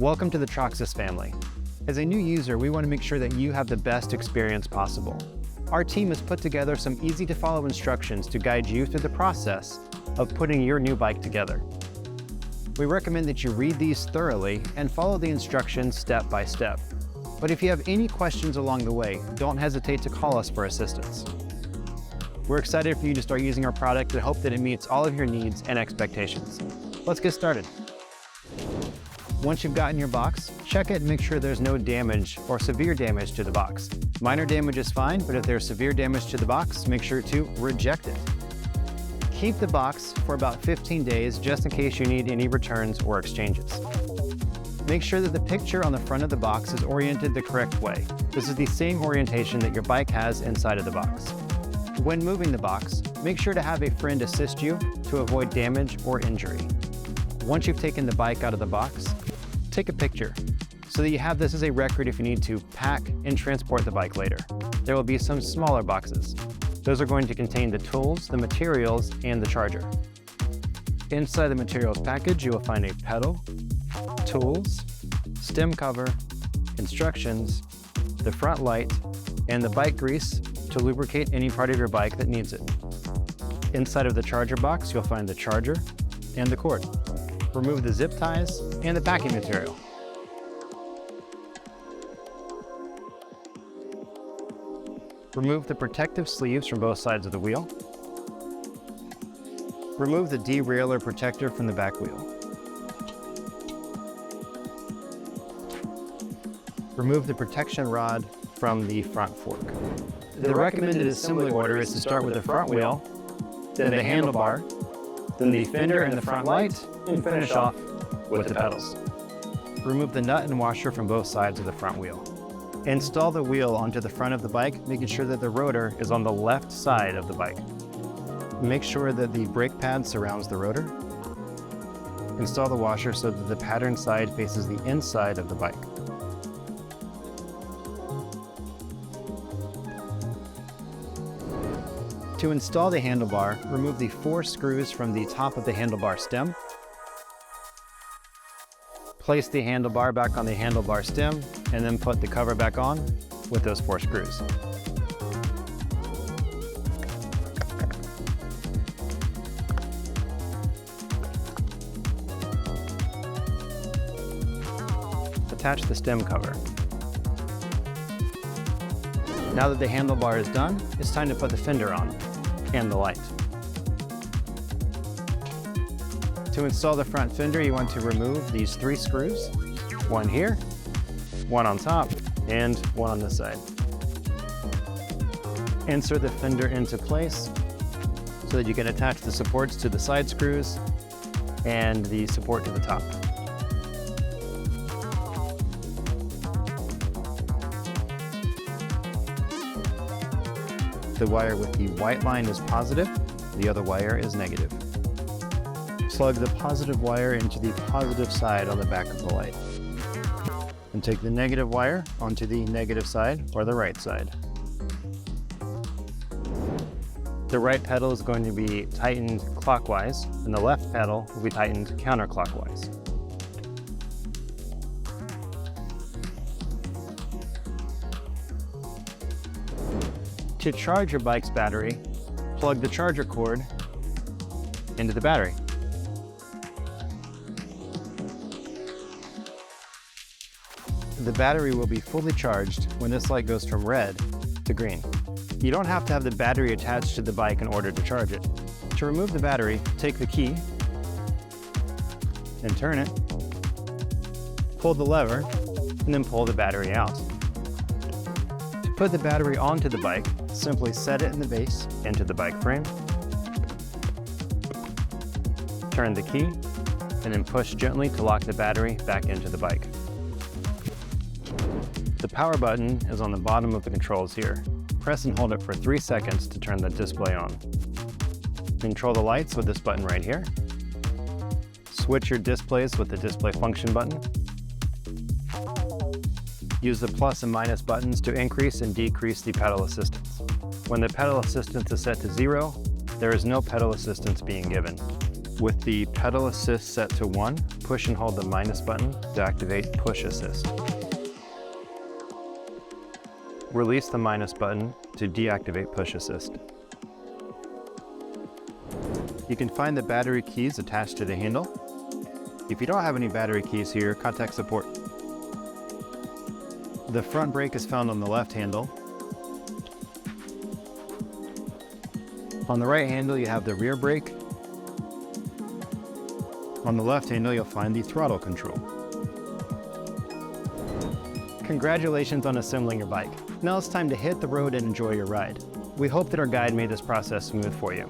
Welcome to the Troxus family. As a new user, we want to make sure that you have the best experience possible. Our team has put together some easy-to-follow instructions to guide you through the process of putting your new bike together. We recommend that you read these thoroughly and follow the instructions step by step. But if you have any questions along the way, don't hesitate to call us for assistance. We're excited for you to start using our product and hope that it meets all of your needs and expectations. Let's get started. Once you've gotten your box, check it and make sure there's no damage or severe damage to the box. Minor damage is fine, but if there's severe damage to the box, make sure to reject it. Keep the box for about 15 days just in case you need any returns or exchanges. Make sure that the picture on the front of the box is oriented the correct way. This is the same orientation that your bike has inside of the box. When moving the box, make sure to have a friend assist you to avoid damage or injury. Once you've taken the bike out of the box, take a picture so that you have this as a record if you need to pack and transport the bike later. There will be some smaller boxes. Those are going to contain the tools, the materials, and the charger. Inside the materials package, you will find a pedal, tools, stem cover, instructions, the front light, and the bike grease to lubricate any part of your bike that needs it. Inside of the charger box, you'll find the charger and the cord. Remove the zip ties and the packing material. Remove the protective sleeves from both sides of the wheel. Remove the derailleur protector from the back wheel. Remove the protection rod from the front fork. The recommended assembly order is to start with the front wheel, then the handlebar, then the fender and the front light, and finish off with the pedals. Remove the nut and washer from both sides of the front wheel. Install the wheel onto the front of the bike, making sure that the rotor is on the left side of the bike. Make sure that the brake pad surrounds the rotor. Install the washer so that the pattern side faces the inside of the bike. To install the handlebar, remove the 4 screws from the top of the handlebar stem. Place the handlebar back on the handlebar stem, and then put the cover back on with those 4 screws. Attach the stem cover. Now that the handlebar is done, it's time to put the fender on and the light. To install the front fender, you want to remove these 3 screws, one here, one on top, and one on this side. Insert the fender into place so that you can attach the supports to the side screws and the support to the top. The wire with the white line is positive, the other wire is negative. Plug the positive wire into the positive side on the back of the light. And take the negative wire onto the negative side or the right side. The right pedal is going to be tightened clockwise, and the left pedal will be tightened counterclockwise. To charge your bike's battery, plug the charger cord into the battery. The battery will be fully charged when this light goes from red to green. You don't have to have the battery attached to the bike in order to charge it. To remove the battery, take the key and turn it, pull the lever, and then pull the battery out. To put the battery onto the bike, simply set it in the base into the bike frame, turn the key, and then push gently to lock the battery back into the bike. The power button is on the bottom of the controls here. Press and hold it for 3 seconds to turn the display on. Control the lights with this button right here. Switch your displays with the display function button. Use the plus and minus buttons to increase and decrease the pedal assistance. When the pedal assistance is set to 0, there is no pedal assistance being given. With the pedal assist set to 1, push and hold the minus button to activate push assist. Release the minus button to deactivate push assist. You can find the battery keys attached to the handle. If you don't have any battery keys here, contact support. The front brake is found on the left handle. On the right handle, you have the rear brake. On the left handle, you'll find the throttle control. Congratulations on assembling your bike. Now it's time to hit the road and enjoy your ride. We hope that our guide made this process smooth for you.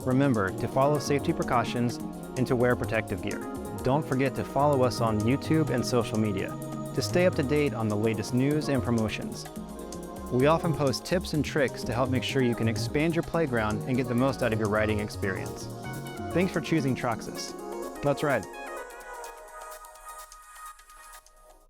Remember to follow safety precautions and to wear protective gear. Don't forget to follow us on YouTube and social media to stay up to date on the latest news and promotions. We often post tips and tricks to help make sure you can expand your playground and get the most out of your riding experience. Thanks for choosing Troxus. Let's ride.